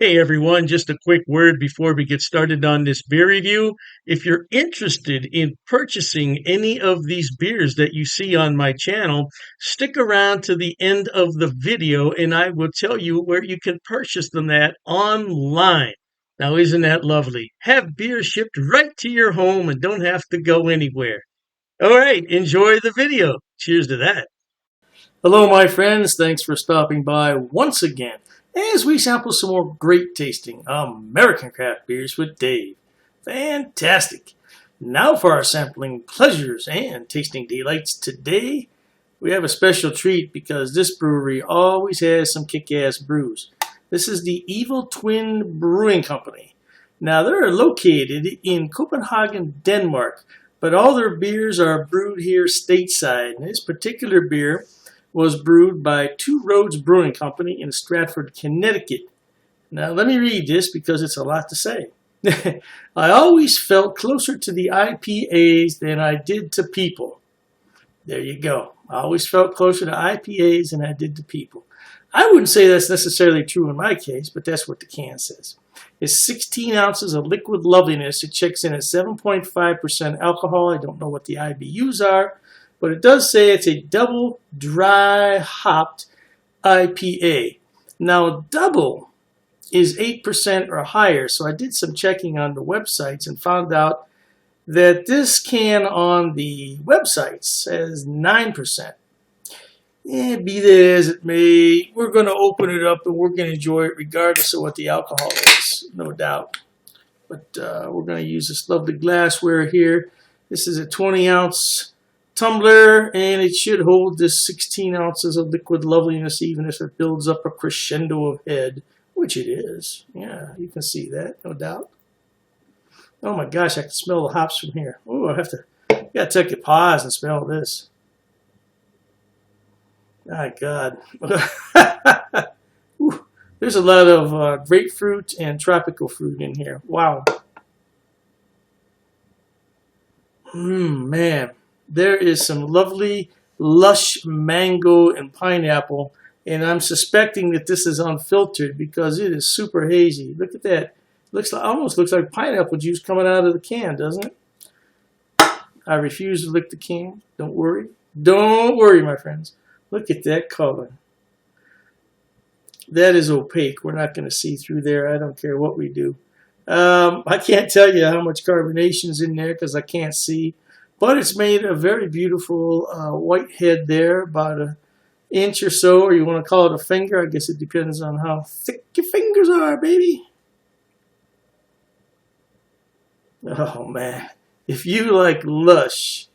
Hey everyone, just a quick word before we get started on this beer review. If you're interested in purchasing any of these beers that you see on my channel, stick around to the end of the video and I will tell you where you can purchase them at online. Now, isn't that lovely? Have beer shipped right to your home and don't have to go anywhere. All right, enjoy the video. Cheers to that. Hello, my friends. Thanks for stopping by once again as we sample some more great tasting American craft beers with Dave. Fantastic. Now for our sampling pleasures and tasting delights today. We have a special treat because this brewery always has some kick-ass brews. This is the EvilTwin Brewing Company. Now they're located in Copenhagen, Denmark, but all their beers are brewed here stateside. And this particular beer was brewed by Two Roads Brewing Company in Stratford, Connecticut. Now let me read this because it's a lot to say. I always felt closer to the IPAs than I did to people. There you go. I always felt closer to IPAs than I did to people. I wouldn't say that's necessarily true in my case, but that's what the can says. It's 16 ounces of liquid loveliness. It checks in at 7.5% alcohol. I don't know what the IBUs are, but it does say it's a double dry hopped IPA. Now, double is 8% or higher, so I did some checking on the websites and found out that this can on the website says 9%. Be that as it may, we're going to open it up and we're going to enjoy it regardless of what the alcohol is, no doubt. But we're going to use this lovely glassware here. This is a 20-ounce tumbler, and it should hold this 16 ounces of liquid loveliness even if it builds up a crescendo of head, which it is. Yeah, you can see that, no doubt. Oh my gosh, I can smell the hops from here. Oh, I gotta take a pause and smell this. My God. There's a lot of grapefruit and tropical fruit in here. Wow. Man. There is some lovely, lush mango and pineapple, and I'm suspecting that this is unfiltered because it is super hazy. Look at that. Almost looks like pineapple juice coming out of the can, doesn't it? I refuse to lick the can. Don't worry. Don't worry, my friends. Look at that color. That is opaque. We're not going to see through there. I don't care what we do. I can't tell you how much carbonation is in there because I can't see. But it's made a very beautiful white head there, about an inch or so, or you want to call it a finger. I guess it depends on how thick your fingers are, baby. Oh, man. If you like lush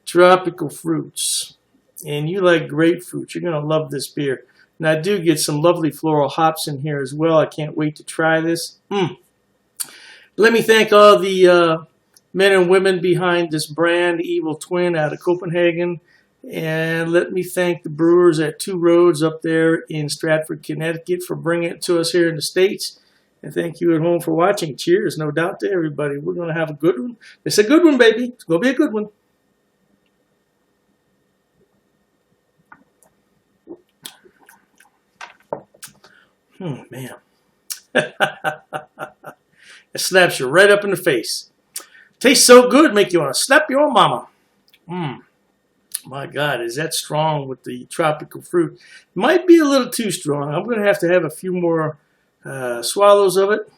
tropical fruits and you like grapefruit, you're going to love this beer. And I do get some lovely floral hops in here as well. I can't wait to try this. Let me thank all the men and women behind this brand, EvilTwin, out of Copenhagen. And let me thank the brewers at Two Roads up there in Stratford, Connecticut for bringing it to us here in the States. And thank you at home for watching. Cheers, no doubt, to everybody. We're going to have a good one. It's a good one, baby. It's going to be a good one. Man. It slaps you right up in the face. Tastes so good, make you want to slap your mama. My God, is that strong with the tropical fruit? Might be a little too strong. I'm going to have a few more swallows of it.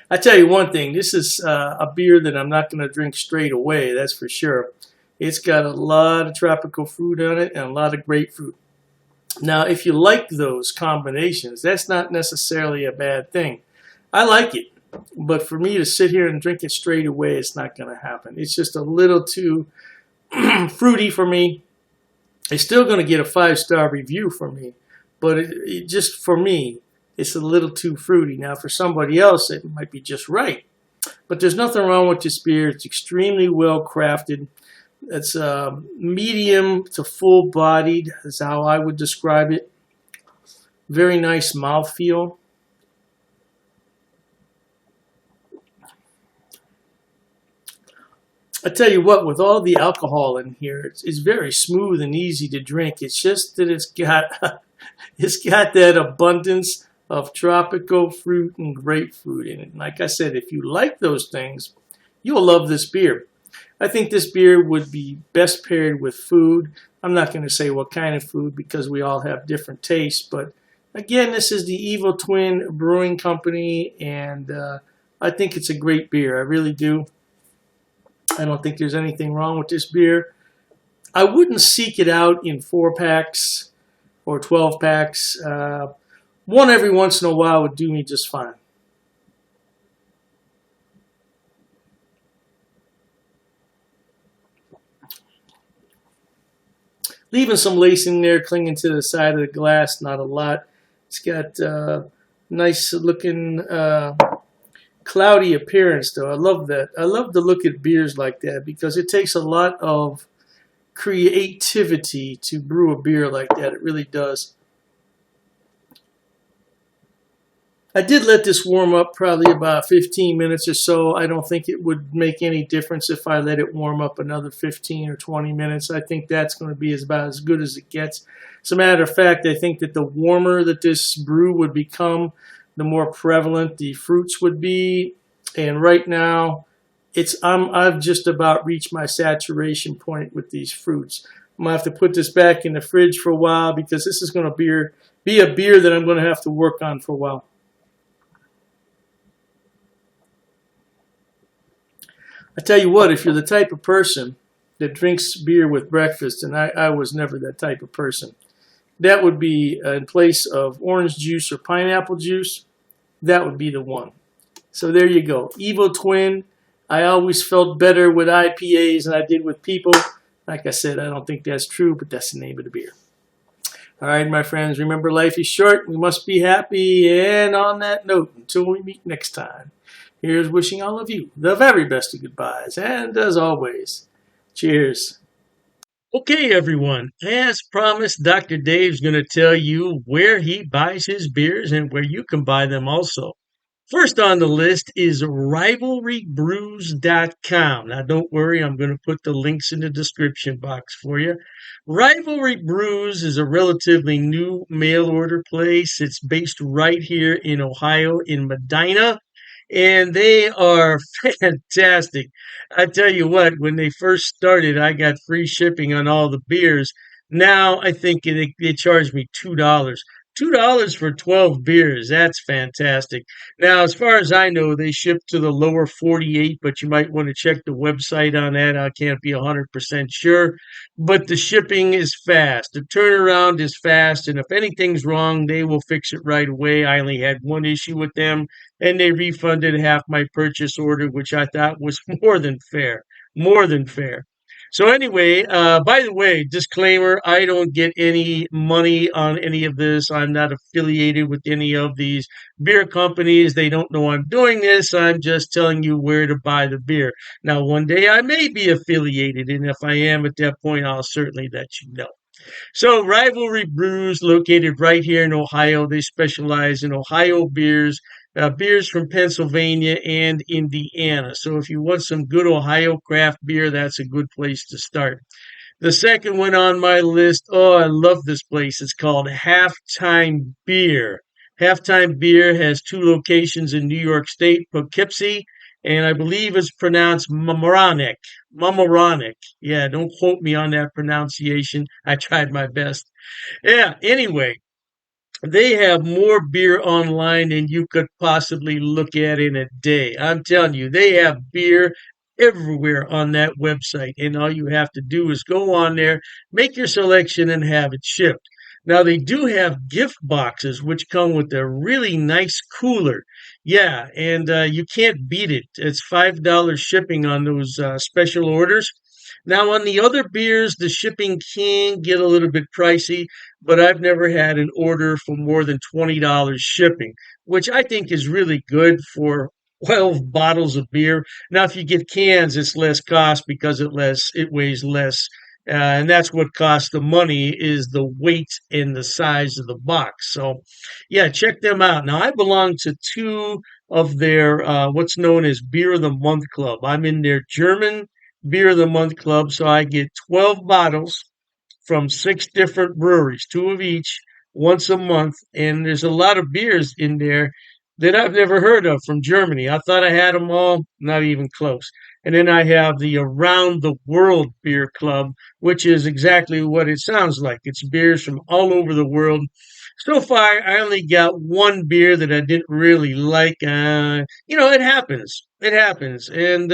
I tell you one thing, this is a beer that I'm not going to drink straight away, that's for sure. It's got a lot of tropical fruit on it and a lot of grapefruit. Now, if you like those combinations, that's not necessarily a bad thing. I like it, but for me to sit here and drink it straight away, it's not going to happen. It's just a little too fruity for me. It's still going to get a 5-star review from me, but just for me, it's a little too fruity. Now, for somebody else, it might be just right. But there's nothing wrong with this beer. It's extremely well crafted. It's medium to full-bodied, is how I would describe it. Very nice mouthfeel. I tell you what, with all the alcohol in here, it's very smooth and easy to drink. It's just that it's got that abundance of tropical fruit and grapefruit in it. And like I said, if you like those things, you'll love this beer. I think this beer would be best paired with food. I'm not going to say what kind of food because we all have different tastes, but again, this is the EvilTwin Brewing Company, and I think it's a great beer. I really do. I don't think there's anything wrong with this beer. I wouldn't seek it out in 4-packs or 12-packs. One every once in a while would do me just fine. Leaving some lacing there, clinging to the side of the glass, not a lot. It's got nice looking cloudy appearance, though. I love that. I love to look at beers like that because it takes a lot of creativity to brew a beer like that. It really does. I did let this warm up probably about 15 minutes or so. I don't think it would make any difference if I let it warm up another 15 or 20 minutes. I think that's going to be about as good as it gets. As a matter of fact, I think that the warmer that this brew would become, the more prevalent the fruits would be. And right now, I've just about reached my saturation point with these fruits. I'm going to have to put this back in the fridge for a while because this is going to be a beer that I'm going to have to work on for a while. I tell you what, if you're the type of person that drinks beer with breakfast, and I was never that type of person, that would be in place of orange juice or pineapple juice, that would be the one. So there you go. EvilTwin. I always felt better with IPAs than I did with people. Like I said, I don't think that's true, but that's the name of the beer. All right, my friends, remember life is short. We must be happy. And on that note, until we meet next time, here's wishing all of you the very best of goodbyes. And as always, cheers. Okay, everyone. As promised, Dr. Dave's going to tell you where he buys his beers and where you can buy them also. First on the list is rivalrybrews.com. Now, don't worry, I'm going to put the links in the description box for you. Rivalry Brews is a relatively new mail order place. It's based right here in Ohio, in Medina, and they are fantastic. I tell you what, when they first started, I got free shipping on all the beers. Now I think they charge me $2. $2 for 12 beers. That's fantastic. Now, as far as I know, they ship to the lower 48, but you might want to check the website on that. I can't be 100% sure, but the shipping is fast. The turnaround is fast, and if anything's wrong, they will fix it right away. I only had one issue with them, and they refunded half my purchase order, which I thought was more than fair. More than fair. So anyway, by the way, disclaimer, I don't get any money on any of this. I'm not affiliated with any of these beer companies. They don't know I'm doing this. I'm just telling you where to buy the beer. Now, one day I may be affiliated, and if I am at that point, I'll certainly let you know. So, Rivalry Brews, located right here in Ohio. They specialize in Ohio beers, beers from Pennsylvania and Indiana. So, if you want some good Ohio craft beer, that's a good place to start. The second one on my list, oh, I love this place. It's called Halftime Beer. Halftime Beer has two locations in New York State, Poughkeepsie, and I believe it's pronounced Mamaroneck. Mamaroneck. Yeah, don't quote me on that pronunciation. I tried my best. Yeah, anyway, they have more beer online than you could possibly look at in a day. I'm telling you, they have beer everywhere on that website. And all you have to do is go on there, make your selection, and have it shipped. Now, they do have gift boxes, which come with a really nice cooler. Yeah, and you can't beat it. It's $5 shipping on those special orders. Now, on the other beers, the shipping can get a little bit pricey, but I've never had an order for more than $20 shipping, which I think is really good for 12 bottles of beer. Now, if you get cans, it's less cost because it weighs less. And that's what costs the money is the weight and the size of the box. So, yeah, check them out. Now, I belong to two of their what's known as Beer of the Month Club. I'm in their German Beer of the Month Club. So I get 12 bottles from six different breweries, two of each, once a month. And there's a lot of beers in there that I've never heard of from Germany. I thought I had them all, not even close. And then I have the Around the World Beer Club, which is exactly what it sounds like. It's beers from all over the world. So far, I only got one beer that I didn't really like. It happens. It happens. And,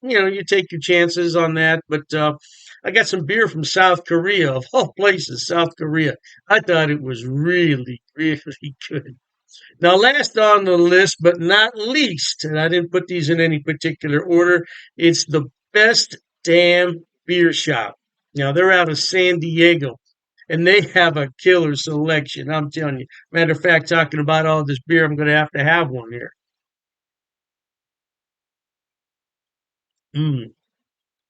you take your chances on that. But I got some beer from South Korea, of all places, South Korea. I thought it was really, really good. Now, last on the list, but not least, and I didn't put these in any particular order, it's the Best Damn Beer Shop. Now, they're out of San Diego, and they have a killer selection. I'm telling you. Matter of fact, talking about all this beer, I'm going to have one here. Mm,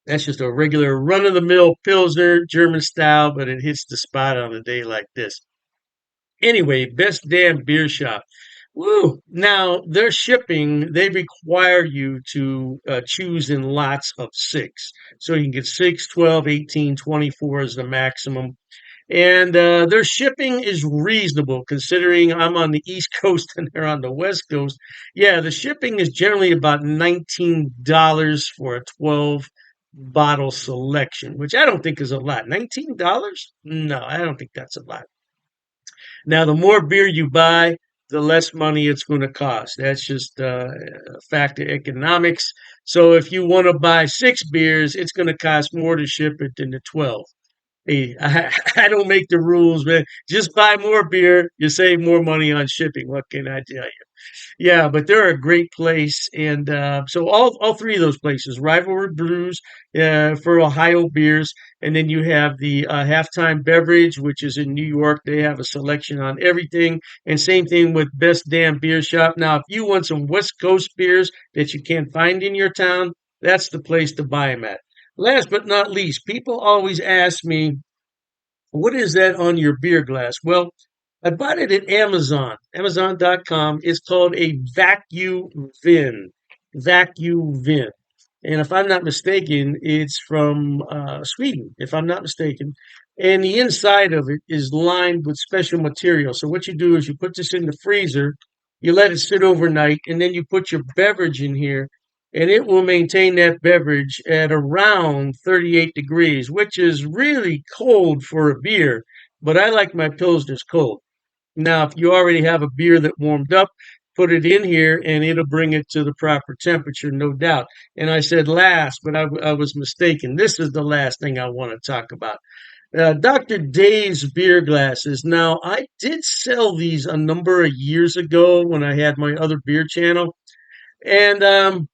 that's just a regular run of the mill Pilsner, German style, but it hits the spot on a day like this. Anyway, Best Damn Beer Shop. Woo! Now, their shipping, they require you to choose in lots of six. So you can get 6, 12, 18, 24 is the maximum. And their shipping is reasonable considering I'm on the East Coast and they're on the West Coast. Yeah, the shipping is generally about $19 for a 12 bottle selection, which I don't think is a lot. $19? No, I don't think that's a lot. Now, the more beer you buy, the less money it's going to cost. That's just a fact of economics. So if you want to buy six beers, it's going to cost more to ship it than the 12. Hey, I don't make the rules, man. Just buy more beer. You save more money on shipping. What can I tell you? Yeah, but they're a great place, and so all three of those places, Rivalry Brews for Ohio beers, and then you have the Halftime Beverage, which is in New York. They have a selection on everything, and same thing with Best Damn Beer Shop. Now, if you want some West Coast beers that you can't find in your town, that's the place to buy them at. Last but not least, people always ask me, what is that on your beer glass? Well, I bought it at Amazon, Amazon.com. It's called a vacuum vin. Vacuum vin. And if I'm not mistaken, it's from Sweden, if I'm not mistaken. And the inside of it is lined with special material. So what you do is you put this in the freezer, you let it sit overnight, and then you put your beverage in here, and it will maintain that beverage at around 38 degrees, which is really cold for a beer. But I like my Pilsners cold. Now, if you already have a beer that warmed up, put it in here and it'll bring it to the proper temperature, no doubt. And I said last, but I was mistaken. This is the last thing I want to talk about. Dr. Dave's beer glasses. Now, I did sell these a number of years ago when I had my other beer channel. And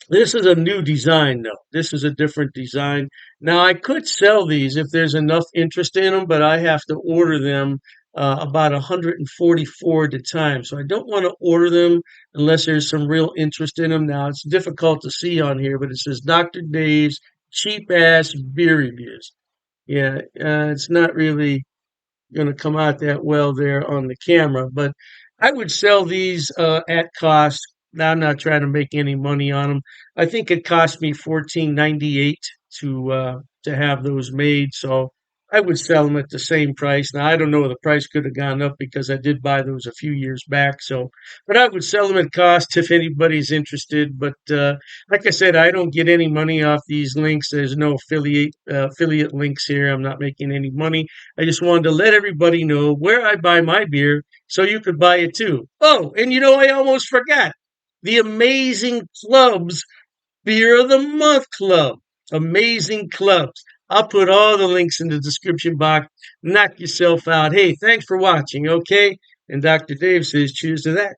this is a new design, though. This is a different design. Now, I could sell these if there's enough interest in them, but I have to order them about 144 at a time. So I don't want to order them unless there's some real interest in them. Now, it's difficult to see on here, but it says Dr. Dave's cheap ass beer reviews. Yeah, it's not really going to come out that well there on the camera. But I would sell these at cost. Now, I'm not trying to make any money on them. I think it cost me 14.98 to have those made. So I would sell them at the same price. Now I don't know, the price could have gone up because I did buy those a few years back. So, but I would sell them at cost if anybody's interested. But like I said, I don't get any money off these links. There's no affiliate links here. I'm not making any money. I just wanted to let everybody know where I buy my beer so you could buy it too. Oh, and I almost forgot the Amazing Clubs Beer of the Month Club. Amazing clubs. I'll put all the links in the description box. Knock yourself out. Hey, thanks for watching, okay? And Dr. Dave says cheers to that.